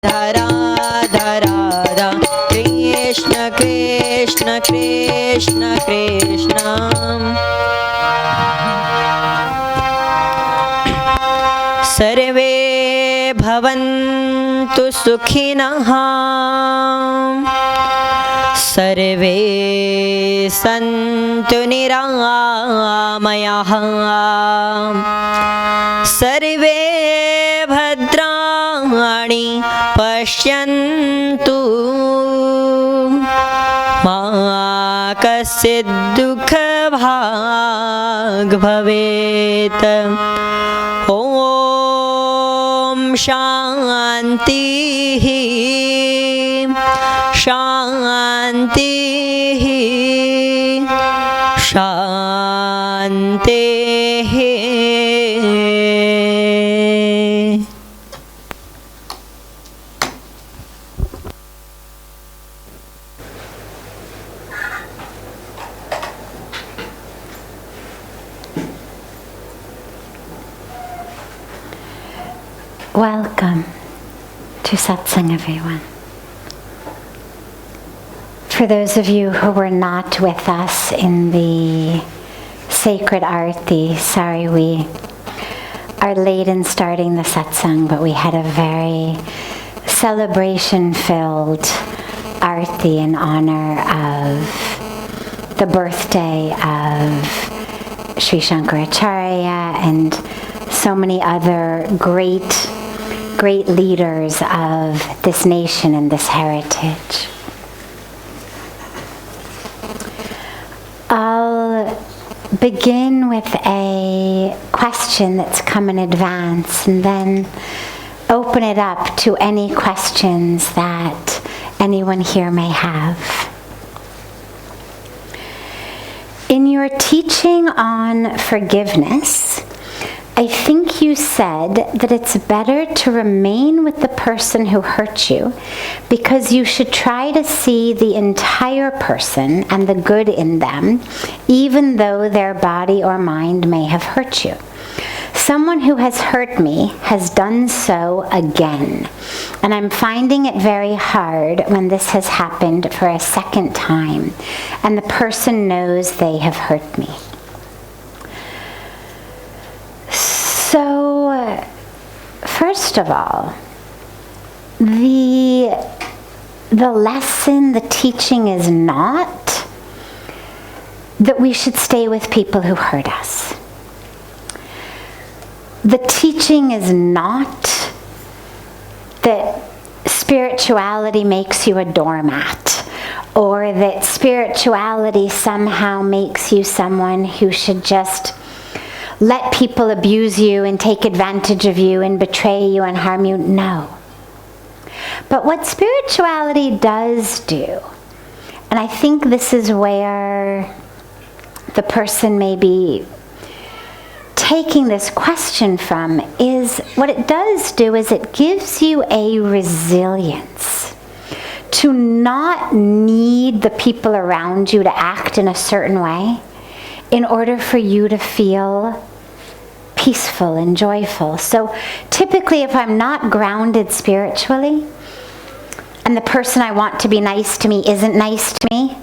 Radha Radha Krishna Krishna Krishna Krishna Sarve bhavantu sukhinah Sarve santu niramayah Sarve bhadrani pashyantu ma kasid dukha bhag bhavet Om Shanti Shanti Shanti Welcome to Satsang, everyone. For those of you who were not with us in the sacred arti, sorry we are late in starting the Satsang, but we had a very celebration-filled arti in honor of the birthday of Sri Shankaracharya and so many other great leaders of this nation and this heritage. I'll begin with a question that's come in advance and then open it up to any questions that anyone here may have. In your teaching on forgiveness, I think you said that it's better to remain with the person who hurt you because you should try to see the entire person and the good in them, even though their body or mind may have hurt you. Someone who has hurt me has done so again, and I'm finding it very hard when this has happened for a second time, and the person knows they have hurt me. So, first of all, the lesson, the teaching is not that we should stay with people who hurt us. The teaching is not that spirituality makes you a doormat, or that spirituality somehow makes you someone who should just let people abuse you and take advantage of you and betray you and harm you. No. But what spirituality does do, and I think this is where the person may be taking this question from, is what it does do is it gives you a resilience to not need the people around you to act in a certain way in order for you to feel peaceful and joyful. So typically if I'm not grounded spiritually and the person I want to be nice to me isn't nice to me,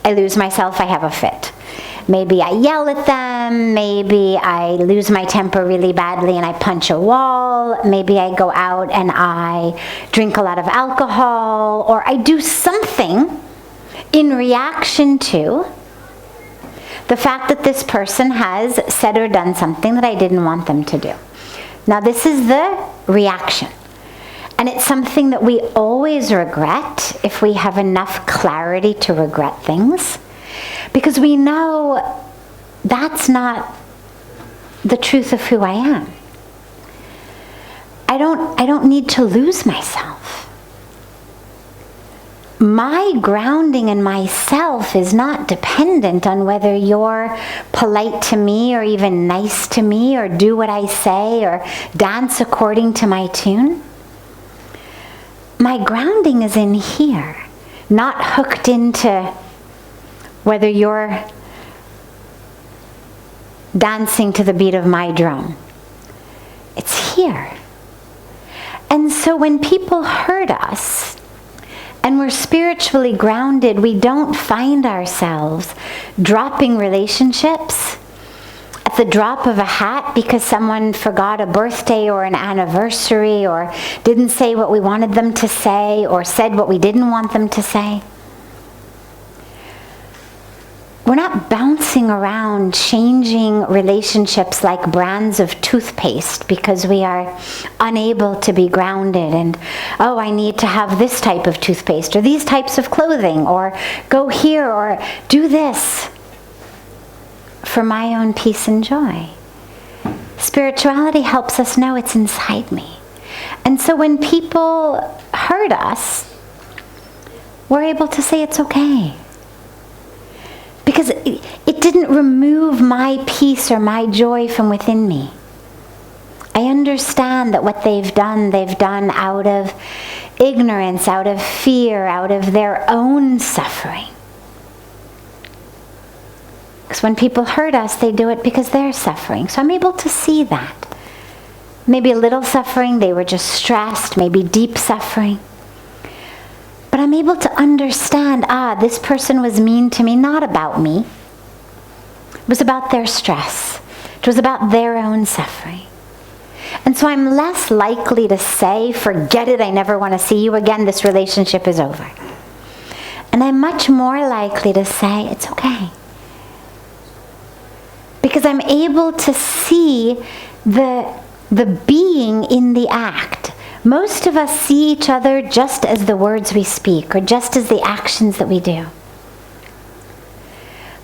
I lose myself, I have a fit. Maybe I yell at them, maybe I lose my temper really badly and I punch a wall, maybe I go out and I drink a lot of alcohol, or I do something in reaction to the fact that this person has said or done something that I didn't want them to do. Now this is the reaction. And it's something that we always regret if we have enough clarity to regret things. Because we know that's not the truth of who I am. I don't need to lose myself. My grounding in myself is not dependent on whether you're polite to me or even nice to me or do what I say or dance according to my tune. My grounding is in here, not hooked into whether you're dancing to the beat of my drum. It's here. And so when people hurt us and we're spiritually grounded, we don't find ourselves dropping relationships at the drop of a hat because someone forgot a birthday or an anniversary or didn't say what we wanted them to say or said what we didn't want them to say. We're not bouncing around changing relationships like brands of toothpaste because we are unable to be grounded and, oh, I need to have this type of toothpaste or these types of clothing or go here or do this for my own peace and joy. Spirituality helps us know it's inside me. And so when people hurt us, we're able to say it's okay. Because it didn't remove my peace or my joy from within me. I understand that what they've done out of ignorance, out of fear, out of their own suffering. Because when people hurt us, they do it because they're suffering. So I'm able to see that. Maybe a little suffering, they were just stressed, maybe deep suffering. But I'm able to understand, this person was mean to me, not about me. It was about their stress. It was about their own suffering. And so I'm less likely to say, forget it, I never want to see you again, this relationship is over. And I'm much more likely to say, it's okay. Because I'm able to see the being in the act. Most of us see each other just as the words we speak or just as the actions that we do.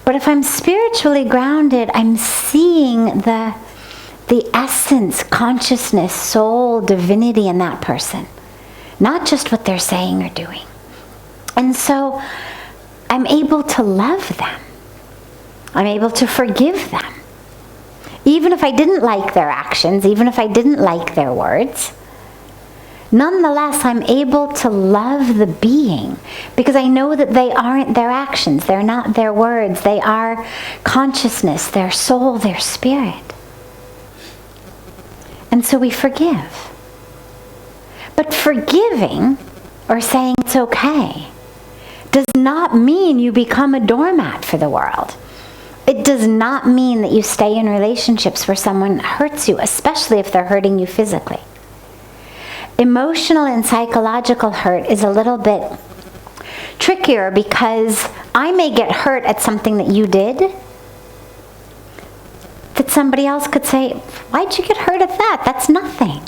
But if I'm spiritually grounded, I'm seeing the essence, consciousness, soul, divinity in that person. Not just what they're saying or doing. And so I'm able to love them. I'm able to forgive them. Even if I didn't like their actions, even if I didn't like their words, nonetheless, I'm able to love the being because I know that they aren't their actions, they're not their words, they are consciousness, their soul, their spirit. And so we forgive. But forgiving, or saying it's okay, does not mean you become a doormat for the world. It does not mean that you stay in relationships where someone hurts you, especially if they're hurting you physically. Emotional and psychological hurt is a little bit trickier because I may get hurt at something that you did that somebody else could say, why'd you get hurt at that? That's nothing.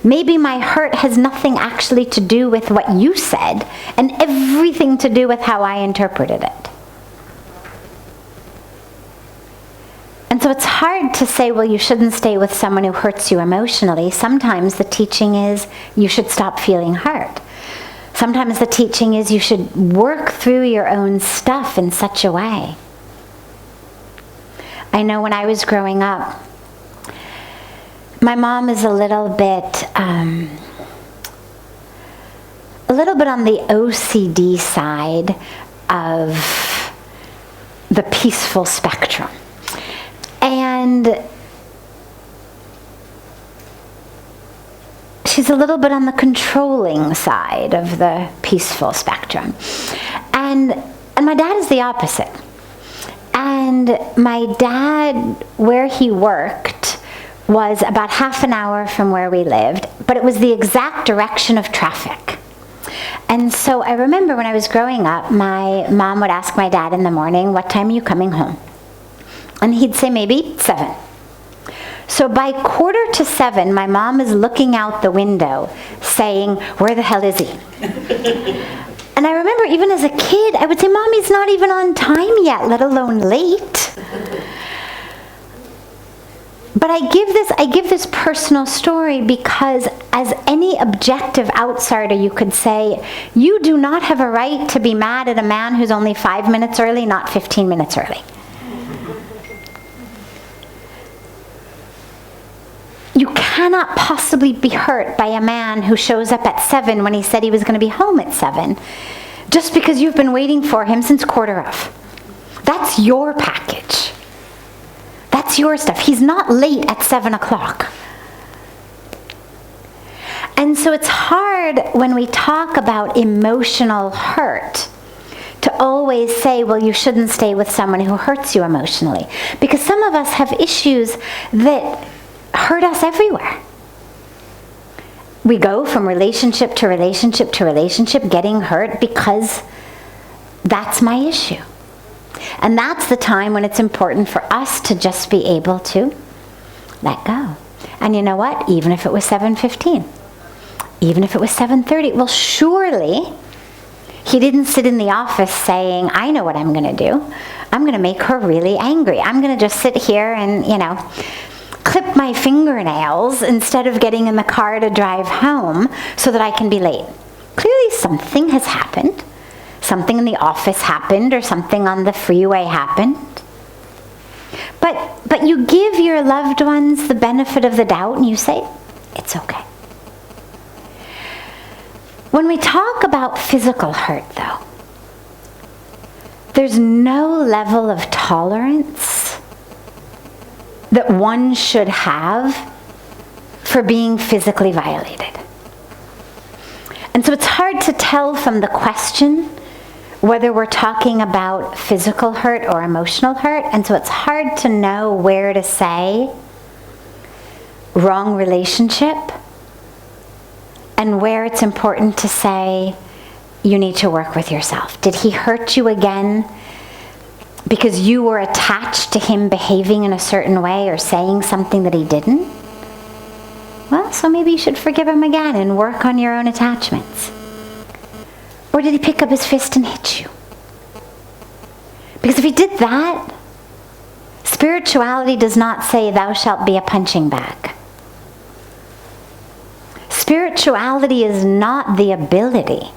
Maybe my hurt has nothing actually to do with what you said and everything to do with how I interpreted it. And so it's hard to say, well, you shouldn't stay with someone who hurts you emotionally. Sometimes the teaching is you should stop feeling hurt. Sometimes the teaching is you should work through your own stuff in such a way. I know when I was growing up, my mom is a little bit on the OCD side of the peaceful spectrum. And she's a little bit on the controlling side of the peaceful spectrum. And my dad is the opposite. And my dad, where he worked, was about half an hour from where we lived, but it was the exact direction of traffic. And so I remember when I was growing up, my mom would ask my dad in the morning, what time are you coming home? And he'd say maybe 7. So by 6:45, my mom is looking out the window saying, where the hell is he? And I remember even as a kid, I would say, Mom, he's not even on time yet, let alone late. But I give this personal story because as any objective outsider, you could say, you do not have a right to be mad at a man who's only 5 minutes early, not 15 minutes early. You cannot possibly be hurt by a man who shows up at 7 when he said he was going to be home at 7, just because you've been waiting for him since 7:45. That's your package. That's your stuff. He's not late at 7 o'clock. And so it's hard when we talk about emotional hurt to always say, well, you shouldn't stay with someone who hurts you emotionally. Because some of us have issues that hurt us everywhere. We go from relationship to relationship to relationship getting hurt because that's my issue. And that's the time when it's important for us to just be able to let go. And you know what? Even if it was 7:15, even if it was 7:30, well, surely he didn't sit in the office saying, I know what I'm going to do. I'm going to make her really angry. I'm going to just sit here and, clip my fingernails instead of getting in the car to drive home so that I can be late. Clearly something has happened. Something in the office happened, or something on the freeway happened. But you give your loved ones the benefit of the doubt and you say, it's okay. When we talk about physical hurt, though, there's no level of tolerance that one should have for being physically violated. And so it's hard to tell from the question whether we're talking about physical hurt or emotional hurt. And so it's hard to know where to say wrong relationship and where it's important to say you need to work with yourself. Did he hurt you again because you were attached to him behaving in a certain way or saying something that he didn't? Well, so maybe you should forgive him again and work on your own attachments. Or did he pick up his fist and hit you? Because if he did that, spirituality does not say thou shalt be a punching bag. Spirituality is not the ability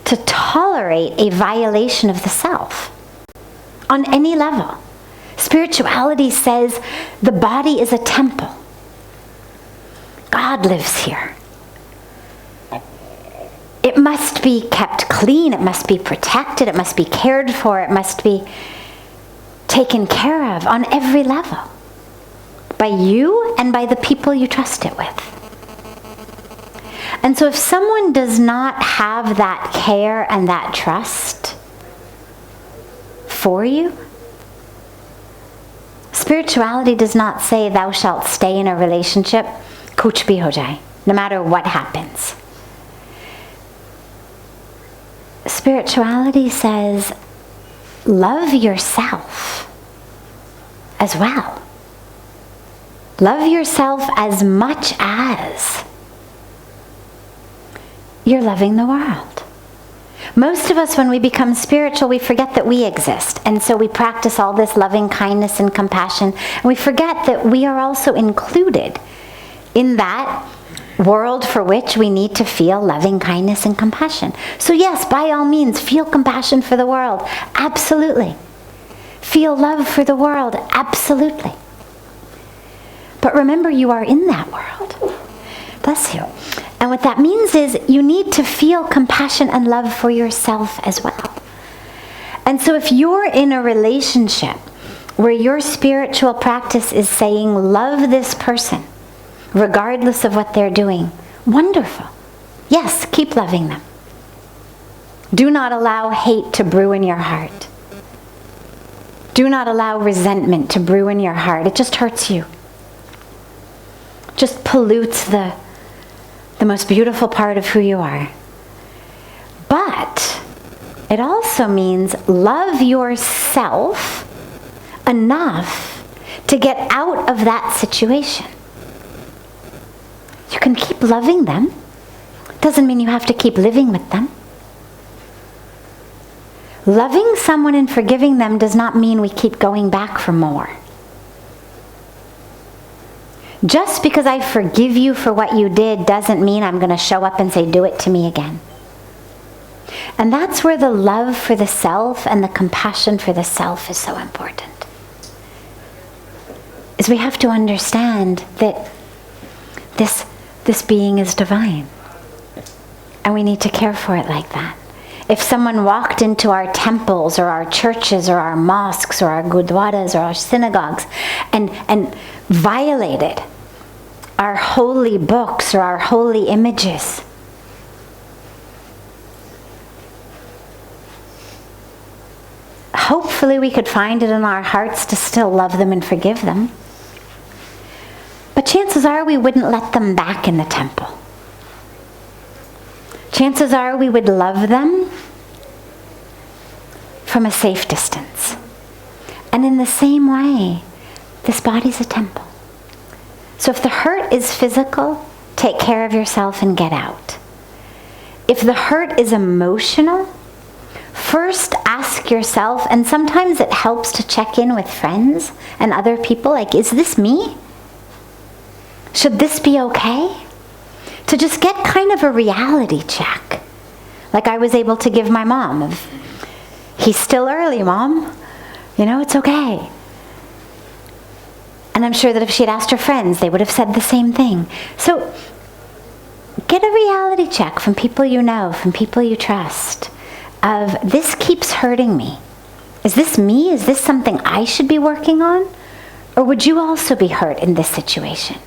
to tolerate a violation of the self on any level. Spirituality says the body is a temple. God lives here. It must be kept clean, it must be protected, it must be cared for, it must be taken care of on every level. By you and by the people you trust it with. And so if someone does not have that care and that trust for you, spirituality does not say thou shalt stay in a relationship, kuch bhi ho jaye, no matter what happens. Spirituality says love yourself as well. Love yourself as much as you're loving the world. Most of us, when we become spiritual, we forget that we exist. And so we practice all this loving kindness and compassion. And we forget that we are also included in that world for which we need to feel loving kindness and compassion. So yes, by all means, feel compassion for the world. Absolutely. Feel love for the world. Absolutely. But remember, you are in that world. Bless you. And what that means is you need to feel compassion and love for yourself as well. And so if you're in a relationship where your spiritual practice is saying, love this person, regardless of what they're doing, wonderful. Yes, keep loving them. Do not allow hate to brew in your heart. Do not allow resentment to brew in your heart. It just hurts you. Just pollutes the most beautiful part of who you are. But it also means love yourself enough to get out of that situation. You can keep loving them. Doesn't mean you have to keep living with them. Loving someone and forgiving them does not mean we keep going back for more. Just because I forgive you for what you did doesn't mean I'm going to show up and say, do it to me again. And that's where the love for the self and the compassion for the self is so important. Is we have to understand that this being is divine. And we need to care for it like that. If someone walked into our temples or our churches or our mosques or our gurdwaras or our synagogues and violated our holy books or our holy images. Hopefully we could find it in our hearts to still love them and forgive them. But chances are we wouldn't let them back in the temple. Chances are we would love them from a safe distance. And in the same way, this body's a temple. So if the hurt is physical, take care of yourself and get out. If the hurt is emotional, first ask yourself, and sometimes it helps to check in with friends and other people, like, is this me? Should this be okay? To just get kind of a reality check. Like I was able to give my mom of, he's still early, Mom. You know, it's okay. And I'm sure that if she had asked her friends, they would have said the same thing. So get a reality check from people you know, from people you trust, of this keeps hurting me. Is this me? Is this something I should be working on? Or would you also be hurt in this situation?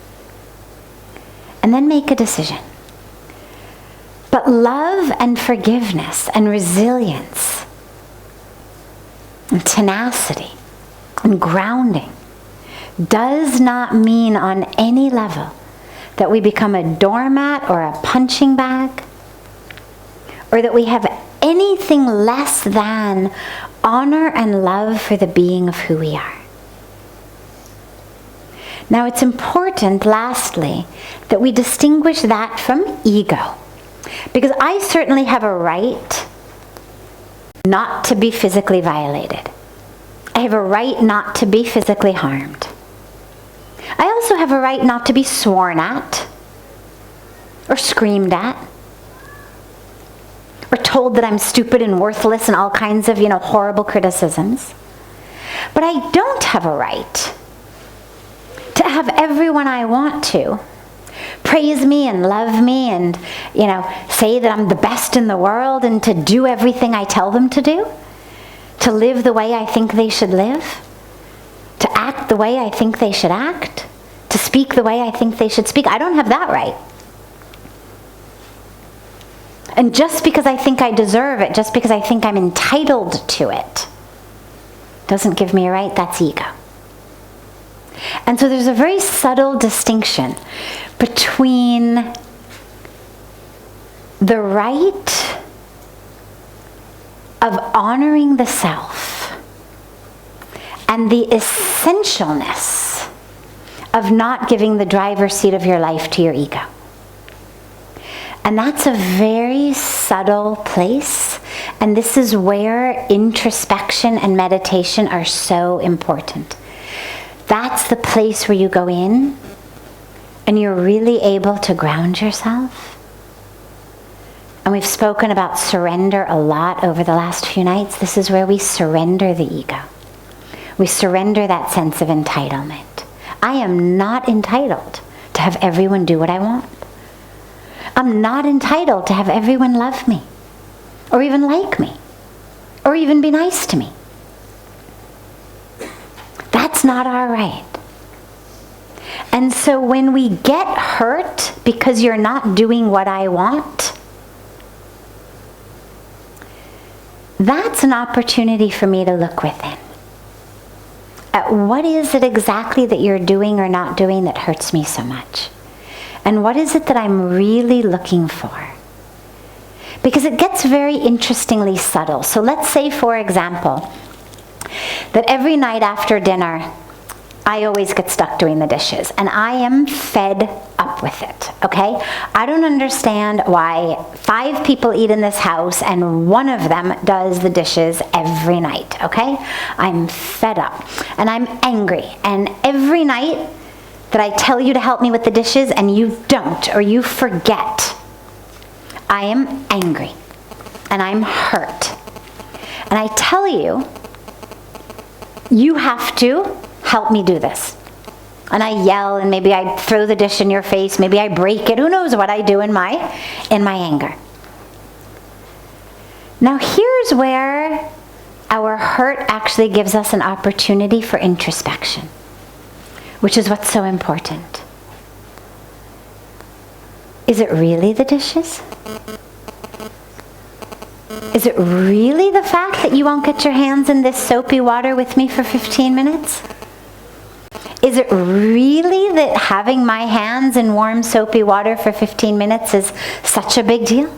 And then make a decision. But love and forgiveness and resilience and tenacity and grounding does not mean on any level that we become a doormat or a punching bag, or that we have anything less than honor and love for the being of who we are. Now it's important, lastly, that we distinguish that from ego. Because I certainly have a right not to be physically violated. I have a right not to be physically harmed. I also have a right not to be sworn at, or screamed at, or told that I'm stupid and worthless and all kinds of, horrible criticisms. But I don't have a right to have everyone I want to praise me and love me and, say that I'm the best in the world and to do everything I tell them to do, to live the way I think they should live, to act the way I think they should act, to speak the way I think they should speak. I don't have that right. And just because I think I deserve it, just because I think I'm entitled to it, doesn't give me a right. That's ego. And so there's a very subtle distinction between the right of honoring the self and the essentialness of not giving the driver's seat of your life to your ego. And that's a very subtle place. And this is where introspection and meditation are so important. That's the place where you go in and you're really able to ground yourself. And we've spoken about surrender a lot over the last few nights. This is where we surrender the ego. We surrender that sense of entitlement. I am not entitled to have everyone do what I want. I'm not entitled to have everyone love me, or even like me, or even be nice to me. That's not our right. And so when we get hurt because you're not doing what I want, that's an opportunity for me to look within. At what is it exactly that you're doing or not doing that hurts me so much? And what is it that I'm really looking for? Because it gets very interestingly subtle. So let's say, for example, that every night after dinner, I always get stuck doing the dishes. And I am fed up with it, okay? I don't understand why 5 people eat in this house and one of them does the dishes every night, okay? I'm fed up and I'm angry. And every night that I tell you to help me with the dishes and you don't, or you forget, I am angry and I'm hurt. And I tell you, you have to help me do this. And I yell, and maybe I throw the dish in your face, maybe I break it, who knows what I do in my anger. Now here's where our hurt actually gives us an opportunity for introspection, which is what's so important. Is it really the dishes? Is it really the fact that you won't get your hands in this soapy water with me for 15 minutes? Is it really that having my hands in warm soapy water for 15 minutes is such a big deal?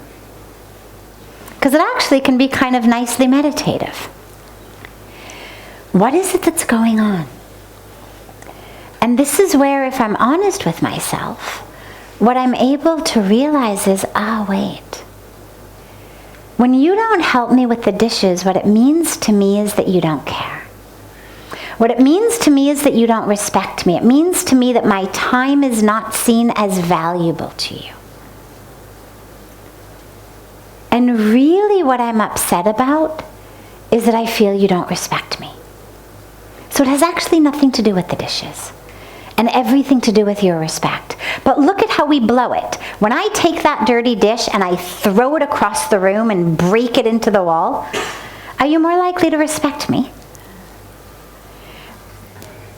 Because it actually can be kind of nicely meditative. What is it that's going on? And this is where, if I'm honest with myself, what I'm able to realize is, wait. When you don't help me with the dishes, what it means to me is that you don't care. What it means to me is that you don't respect me. It means to me that my time is not seen as valuable to you. And really what I'm upset about is that I feel you don't respect me. So it has actually nothing to do with the dishes and everything to do with your respect. But look at how we blow it. When I take that dirty dish and I throw it across the room and break it into the wall, are you more likely to respect me?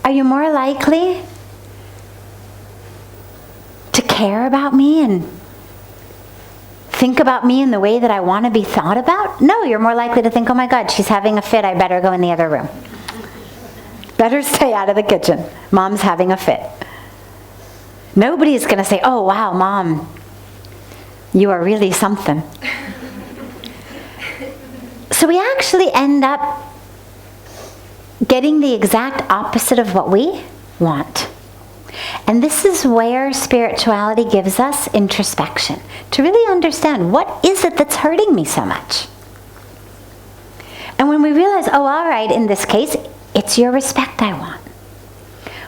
Are you more likely to care about me and think about me in the way that I want to be thought about? No, you're more likely to think, oh my God, she's having a fit, I better go in the other room. Better stay out of the kitchen. Mom's having a fit. Nobody's going to say, oh wow, Mom, you are really something. So we actually end up getting the exact opposite of what we want. And this is where spirituality gives us introspection, to really understand, what is it that's hurting me so much? And when we realize, oh, all right, in this case, it's your respect I want.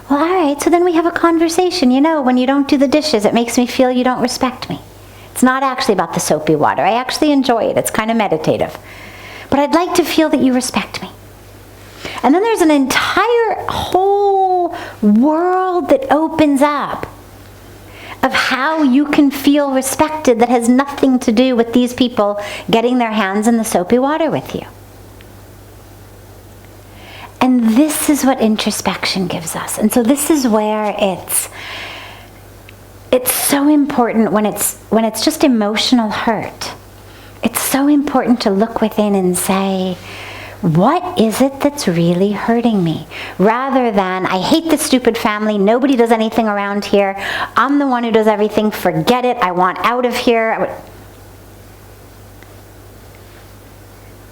Well, all right, so then we have a conversation. You know, when you don't do the dishes, it makes me feel you don't respect me. It's not actually about the soapy water. I actually enjoy it. It's kind of meditative. But I'd like to feel that you respect me. And then there's an entire whole world that opens up of how you can feel respected that has nothing to do with these people getting their hands in the soapy water with you. And this is what introspection gives us. And so this is where it's so important when it's just emotional hurt. It's so important to look within and say, what is it that's really hurting me? Rather than, I hate this stupid family, nobody does anything around here, I'm the one who does everything, forget it, I want out of here.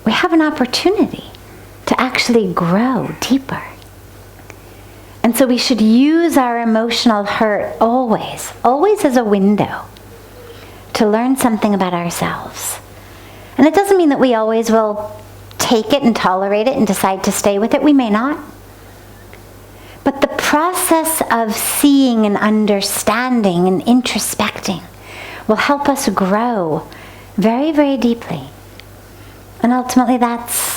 We have an opportunity to actually grow deeper. And so we should use our emotional hurt always as a window to learn something about ourselves. And it doesn't mean that we always will take it and tolerate it and decide to stay with it. We may not. But the process of seeing and understanding and introspecting will help us grow very, very deeply. And ultimately that's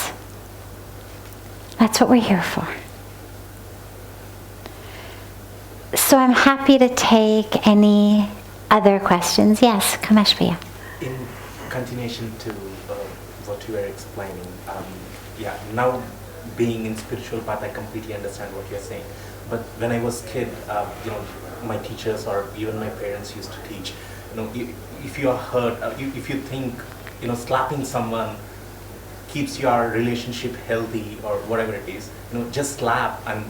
what we're here for. So I'm happy to take any other questions. Yes, Kameshpriya. In continuation to what you were explaining, now being in spiritual path, I completely understand what you're saying. But when I was kid, my teachers or even my parents used to teach, if you are hurt, if you think, slapping someone keeps your relationship healthy or whatever it is, just slap and,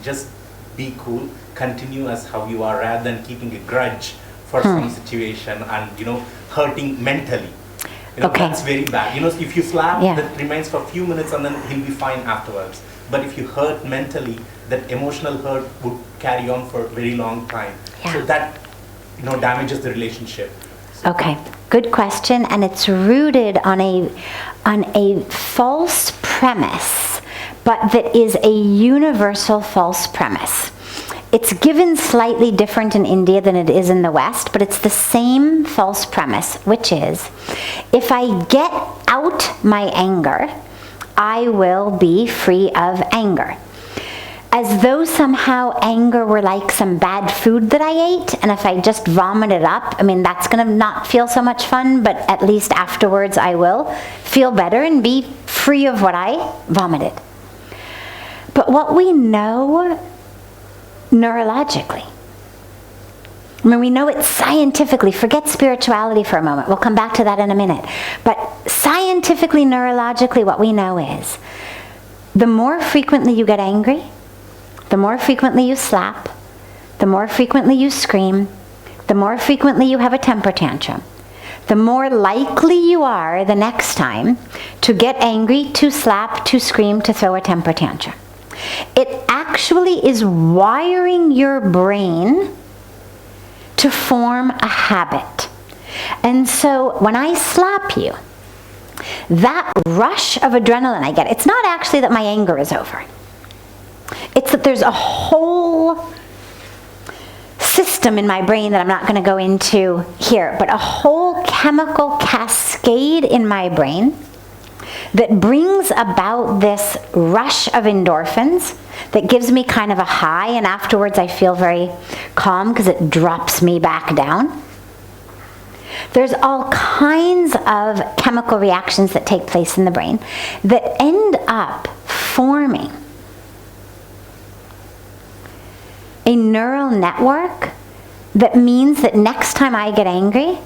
just be cool, continue as how you are rather than keeping a grudge for some situation and, hurting mentally. That's very bad. If you slap, that remains for a few minutes and then he'll be fine afterwards. But if you hurt mentally, that emotional hurt would carry on for a very long time. Yeah. So that, damages the relationship. Okay, good question, and it's rooted on a false premise, but that is a universal false premise. It's given slightly different in India than it is in the West, but it's the same false premise, which is, if I get out my anger, I will be free of anger. As though somehow anger were like some bad food that I ate, and if I just vomit it up, that's going to not feel so much fun, but at least afterwards I will feel better and be free of what I vomited. But what we know neurologically I mean, we know it scientifically. Forget spirituality for a moment. We'll come back to that in a minute. But scientifically, neurologically, what we know is the more frequently you get angry, the more frequently you slap, the more frequently you scream, the more frequently you have a temper tantrum, the more likely you are the next time to get angry, to slap, to scream, to throw a temper tantrum. It actually is wiring your brain to form a habit. And so when I slap you, that rush of adrenaline I get, it's not actually that my anger is over. It's that there's a whole system in my brain that I'm not going to go into here, but a whole chemical cascade in my brain that brings about this rush of endorphins that gives me kind of a high, and afterwards I feel very calm because it drops me back down. There's all kinds of chemical reactions that take place in the brain that end up forming a neural network that means that next time I get angry,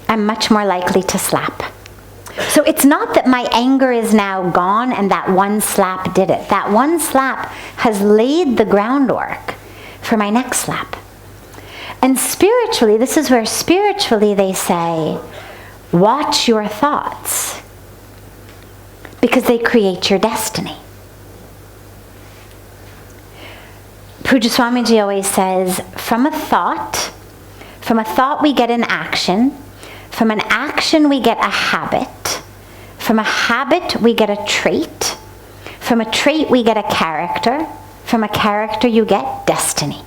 I'm much more likely to slap. So it's not that my anger is now gone and that one slap did it. That one slap has laid the groundwork for my next slap. And spiritually, this is where spiritually they say, watch your thoughts, because they create your destiny. Pujya Swamiji always says, from a thought we get an action, from an action we get a habit, from a habit we get a trait, from a trait we get a character, from a character you get destiny.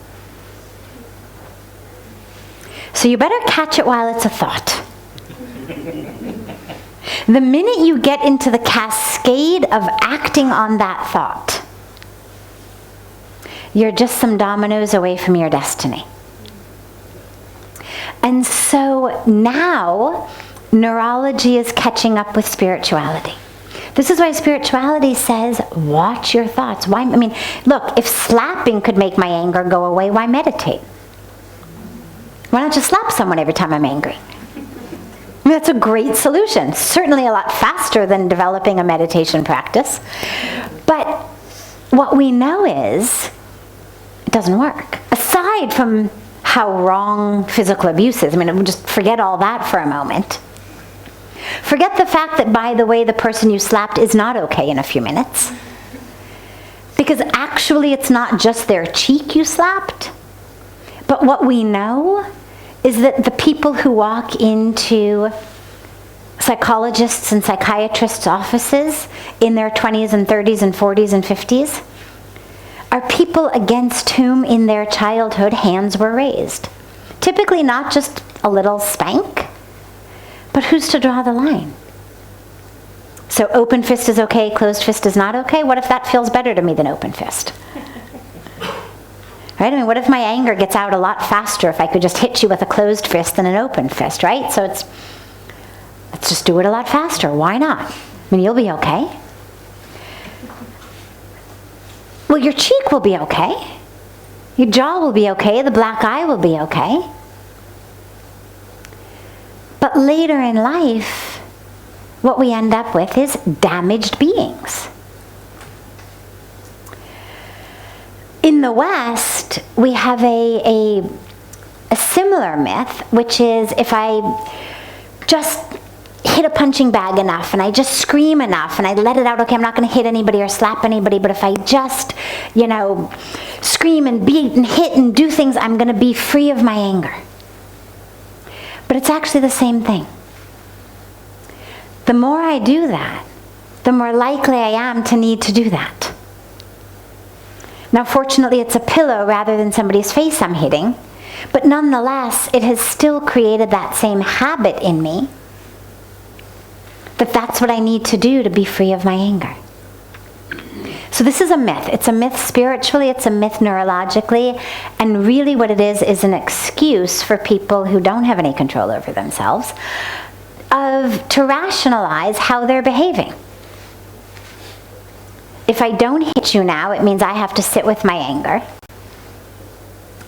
So you better catch it while it's a thought. The minute you get into the cascade of acting on that thought, you're just some dominoes away from your destiny. And so now, neurology is catching up with spirituality. This is why spirituality says, watch your thoughts. Why? I mean, look, if slapping could make my anger go away, why meditate? Why not just slap someone every time I'm angry? I mean, that's a great solution. Certainly a lot faster than developing a meditation practice. But what we know is, it doesn't work. Aside from how wrong physical abuse is. I mean, just forget all that for a moment. Forget the fact that, by the way, the person you slapped is not okay in a few minutes. Because actually it's not just their cheek you slapped. But what we know is that the people who walk into psychologists and psychiatrists' offices in their 20s and 30s and 40s and 50s are people against whom in their childhood hands were raised. Typically not just a little spank, but who's to draw the line? So open fist is okay, closed fist is not okay? What if that feels better to me than open fist? Right? I mean, what if my anger gets out a lot faster if I could just hit you with a closed fist than an open fist, right? So let's just do it a lot faster. Why not? I mean, you'll be okay. Well, your cheek will be okay. Your jaw will be okay. The black eye will be okay. But later in life, what we end up with is damaged beings. In the West, we have a similar myth, which is if I just hit a punching bag enough and I just scream enough and I let it out, okay, I'm not going to hit anybody or slap anybody, but if I just, scream and beat and hit and do things, I'm going to be free of my anger. But it's actually the same thing. The more I do that, the more likely I am to need to do that. Now, fortunately, it's a pillow rather than somebody's face I'm hitting, but nonetheless, it has still created that same habit in me that that's what I need to do to be free of my anger. So this is a myth. It's a myth spiritually, it's a myth neurologically, and really what it is an excuse for people who don't have any control over themselves to rationalize how they're behaving. If I don't hit you now, it means I have to sit with my anger,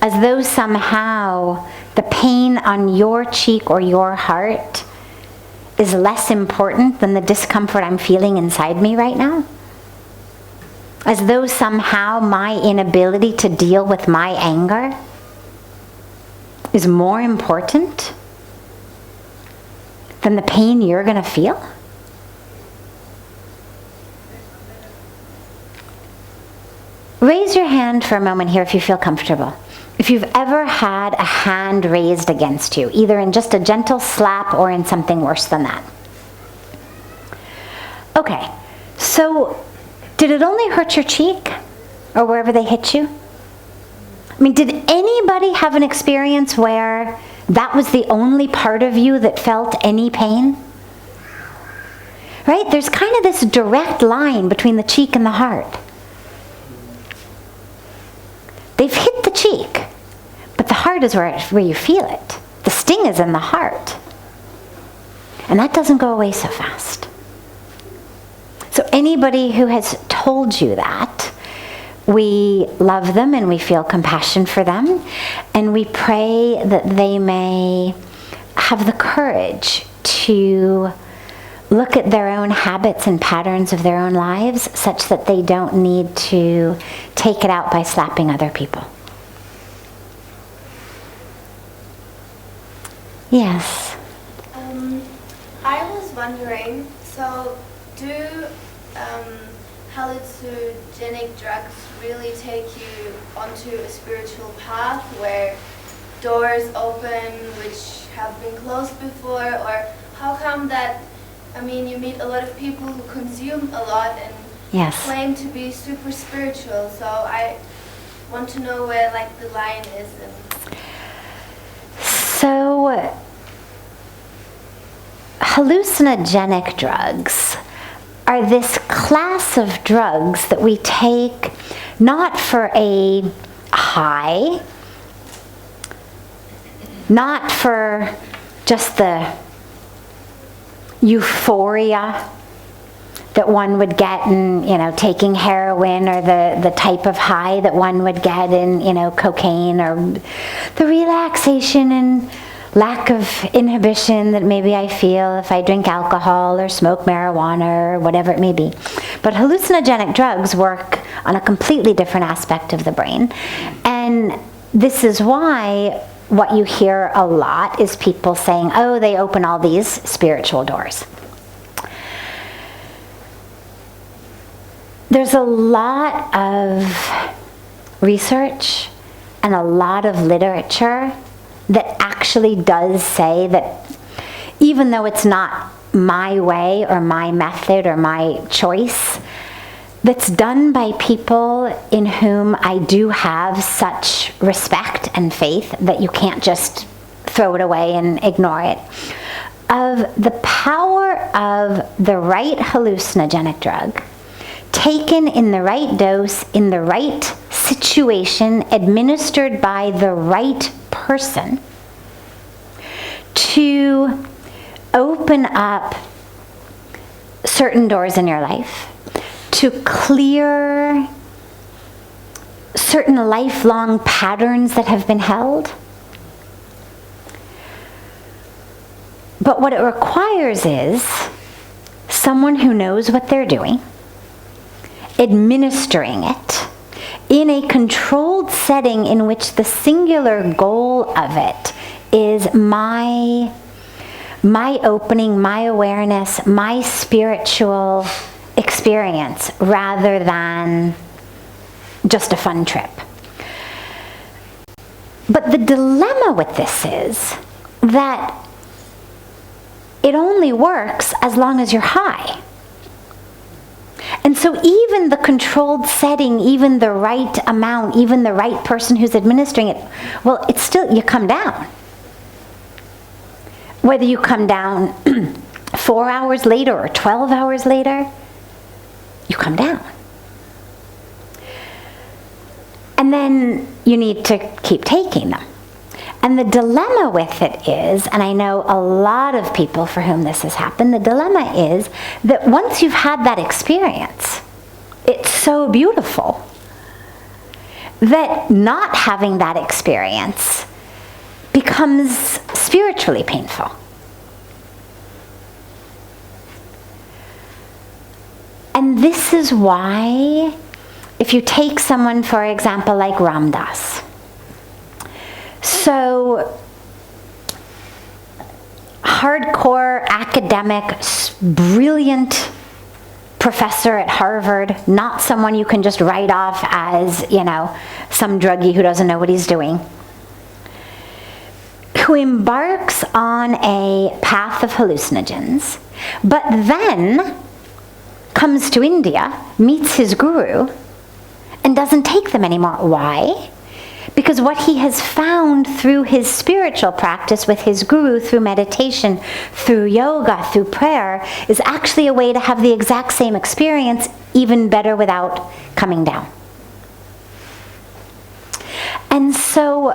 as though somehow the pain on your cheek or your heart is less important than the discomfort I'm feeling inside me right now? As though somehow my inability to deal with my anger is more important than the pain you're going to feel? Raise your hand for a moment here if you feel comfortable. If you've ever had a hand raised against you, either in just a gentle slap or in something worse than that. Okay, so did it only hurt your cheek or wherever they hit you? I mean, did anybody have an experience where that was the only part of you that felt any pain? Right? There's kind of this direct line between the cheek and the heart. They've hit the cheek, but the heart is where you feel it. The sting is in the heart. And that doesn't go away so fast. So anybody who has told you that, we love them and we feel compassion for them, and we pray that they may have the courage to look at their own habits and patterns of their own lives such that they don't need to take it out by slapping other people. Yes? I was wondering, so do hallucinogenic drugs really take you onto a spiritual path where doors open which have been closed before, or how come that, I mean, you meet a lot of people who consume a lot and Yes. claim to be super spiritual, so I want to know where like the line is. So, hallucinogenic drugs are this class of drugs that we take not for a high, not for just the euphoria that one would get in, taking heroin, or the type of high that one would get in, cocaine, or the relaxation and lack of inhibition that maybe I feel if I drink alcohol or smoke marijuana or whatever it may be. But hallucinogenic drugs work on a completely different aspect of the brain. And this is why what you hear a lot is people saying, oh, they open all these spiritual doors. There's a lot of research and a lot of literature that actually does say that even though it's not my way or my method or my choice, that's done by people in whom I do have such respect and faith that you can't just throw it away and ignore it, of the power of the right hallucinogenic drug, taken in the right dose, in the right situation, administered by the right person, to open up certain doors in your life, to clear certain lifelong patterns that have been held. But what it requires is someone who knows what they're doing, administering it in a controlled setting in which the singular goal of it is my opening, my awareness, my spiritual experience, rather than just a fun trip. But the dilemma with this is that it only works as long as you're high. And so even the controlled setting, even the right amount, even the right person who's administering it, well, it's still, you come down. Whether you come down 4 hours later or 12 hours later, you come down. And then you need to keep taking them. And the dilemma with it is, and I know a lot of people for whom this has happened, the dilemma is that once you've had that experience, it's so beautiful that not having that experience becomes spiritually painful. And this is why, if you take someone, for example, like Ram Dass, so hardcore academic, brilliant professor at Harvard, not someone you can just write off as, some druggie who doesn't know what he's doing, who embarks on a path of hallucinogens, but then comes to India, meets his guru, and doesn't take them anymore. Why? Because what he has found through his spiritual practice with his guru, through meditation, through yoga, through prayer, is actually a way to have the exact same experience, even better without coming down. And so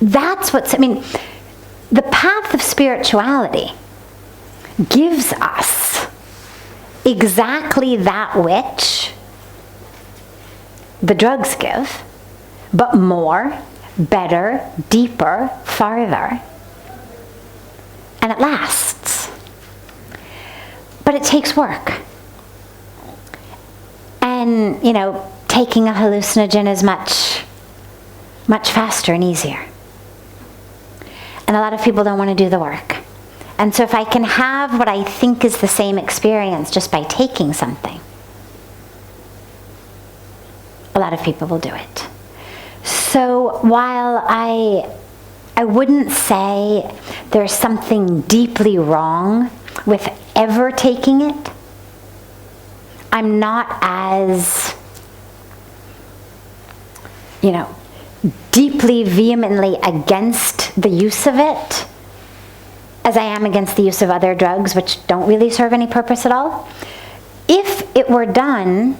that's the path of spirituality gives us exactly that which the drugs give, but more, better, deeper, farther. And it lasts. But it takes work. And, taking a hallucinogen is much, much faster and easier. And a lot of people don't want to do the work. And so if I can have what I think is the same experience just by taking something, a lot of people will do it. So while I wouldn't say there's something deeply wrong with ever taking it, I'm not as, deeply, vehemently against the use of it as I am against the use of other drugs, which don't really serve any purpose at all. If it were done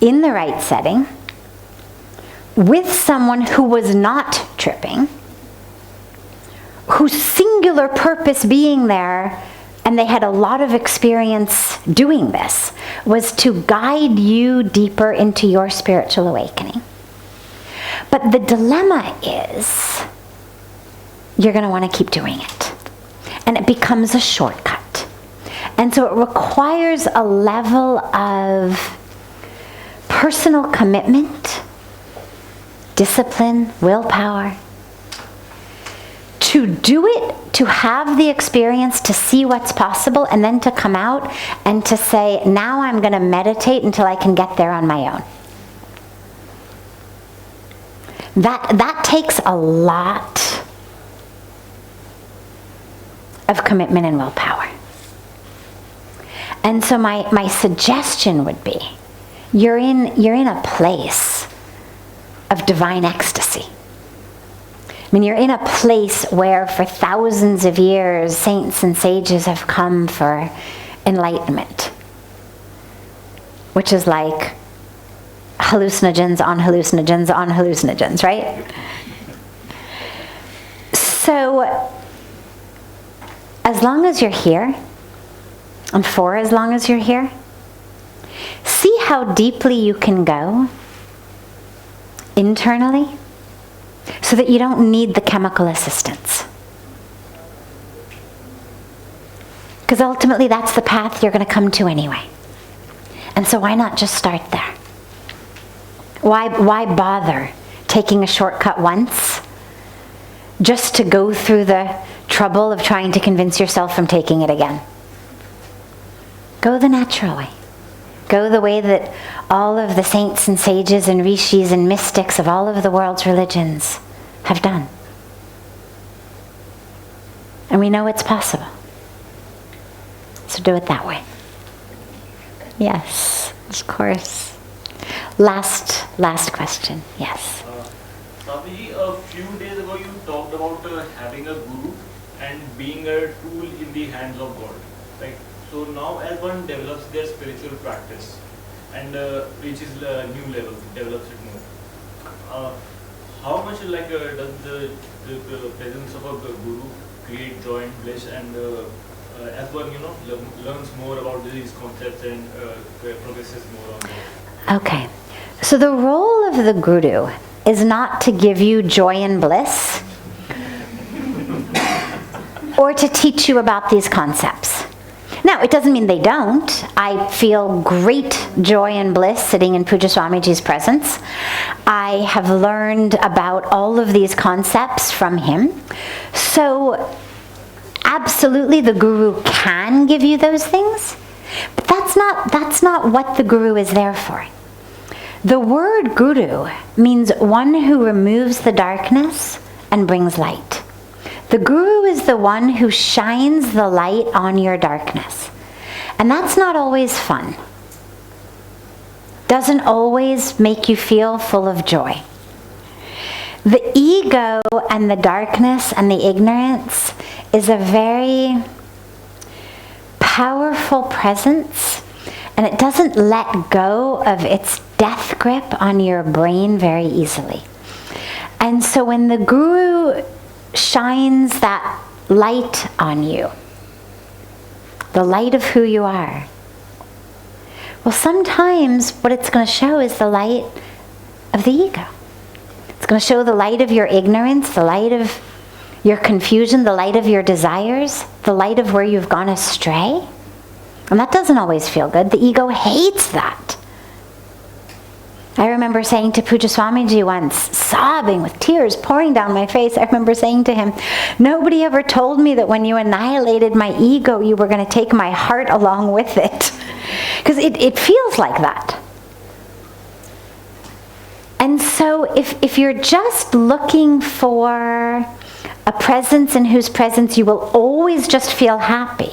in the right setting, with someone who was not tripping, whose singular purpose being there, and they had a lot of experience doing this, was to guide you deeper into your spiritual awakening. But the dilemma is, you're going to want to keep doing it. And it becomes a shortcut. And so it requires a level of personal commitment, discipline, willpower, to do it, to have the experience, to see what's possible, and then to come out and to say, now I'm going to meditate until I can get there on my own. That takes a lot of commitment and willpower. And so my suggestion would be, you're in a place of divine ecstasy. You're in a place where for thousands of years saints and sages have come for enlightenment, which is like hallucinogens on hallucinogens on hallucinogens, right? So as long as you're here, and for as long as you're here, see how deeply you can go internally so that you don't need the chemical assistance. Because ultimately that's the path you're going to come to anyway. And so why not just start there? Why bother taking a shortcut once just to go through the trouble of trying to convince yourself from taking it again? Go the natural way. Go the way that all of the saints and sages and rishis and mystics of all of the world's religions have done. And we know it's possible. So do it that way. Yes, of course. Last question. Yes. Sadhvi, a few days ago you talked about having a guru and being a tool in the hands of God. Right? So now as one develops their spiritual practice and reaches a new level, develops it more, how much does the presence of a guru create joy and bliss, and as one learns more about these concepts and progresses more on that? Okay. So the role of the guru is not to give you joy and bliss or to teach you about these concepts. Now, it doesn't mean they don't. I feel great joy and bliss sitting in Puja Swamiji's presence. I have learned about all of these concepts from him. So, absolutely, the Guru can give you those things, but that's not what the Guru is there for. The word Guru means one who removes the darkness and brings light. The Guru is the one who shines the light on your darkness. And that's not always fun. Doesn't always make you feel full of joy. The ego and the darkness and the ignorance is a very powerful presence, and it doesn't let go of its death grip on your brain very easily. And so when the Guru shines that light on you, the light of who you are, well, sometimes what it's going to show is the light of the ego. It's going to show the light of your ignorance, the light of your confusion, the light of your desires, the light of where you've gone astray. And that doesn't always feel good. The ego hates that. I remember saying to Puja Swamiji once, sobbing with tears pouring down my face, I remember saying to him, nobody ever told me that when you annihilated my ego, you were going to take my heart along with it. Because it feels like that. And so if you're just looking for a presence in whose presence you will always just feel happy,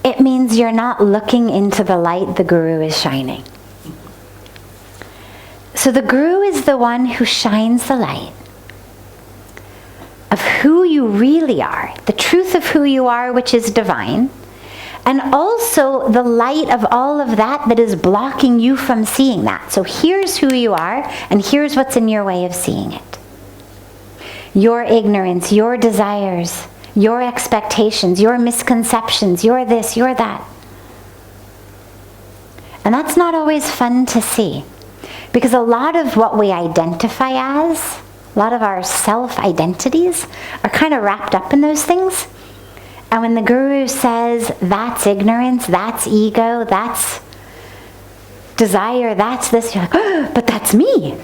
it means you're not looking into the light the Guru is shining. So the Guru is the one who shines the light of who you really are, the truth of who you are, which is divine, and also the light of all of that is blocking you from seeing that. So here's who you are, and here's what's in your way of seeing it. Your ignorance, your desires, your expectations, your misconceptions, your this, your that. And that's not always fun to see, because a lot of what we identify as, a lot of our self-identities are kind of wrapped up in those things. And when the Guru says, that's ignorance, that's ego, that's desire, that's this, you're like, oh, but that's me.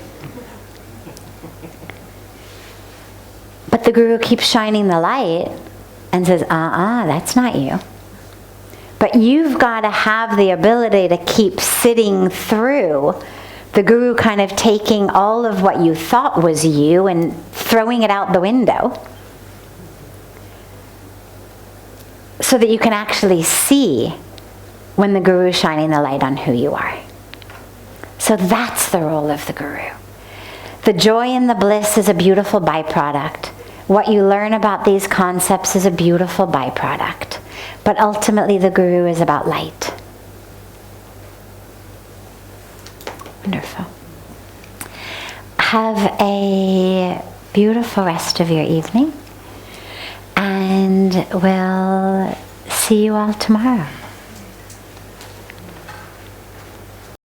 But the Guru keeps shining the light and says, that's not you. But you've got to have the ability to keep sitting through the Guru kind of taking all of what you thought was you and throwing it out the window, so that you can actually see when the Guru is shining the light on who you are. So that's the role of the Guru. The joy and the bliss is a beautiful byproduct. What you learn about these concepts is a beautiful byproduct. But ultimately the Guru is about light. Wonderful. Have a beautiful rest of your evening. And we'll see you all tomorrow.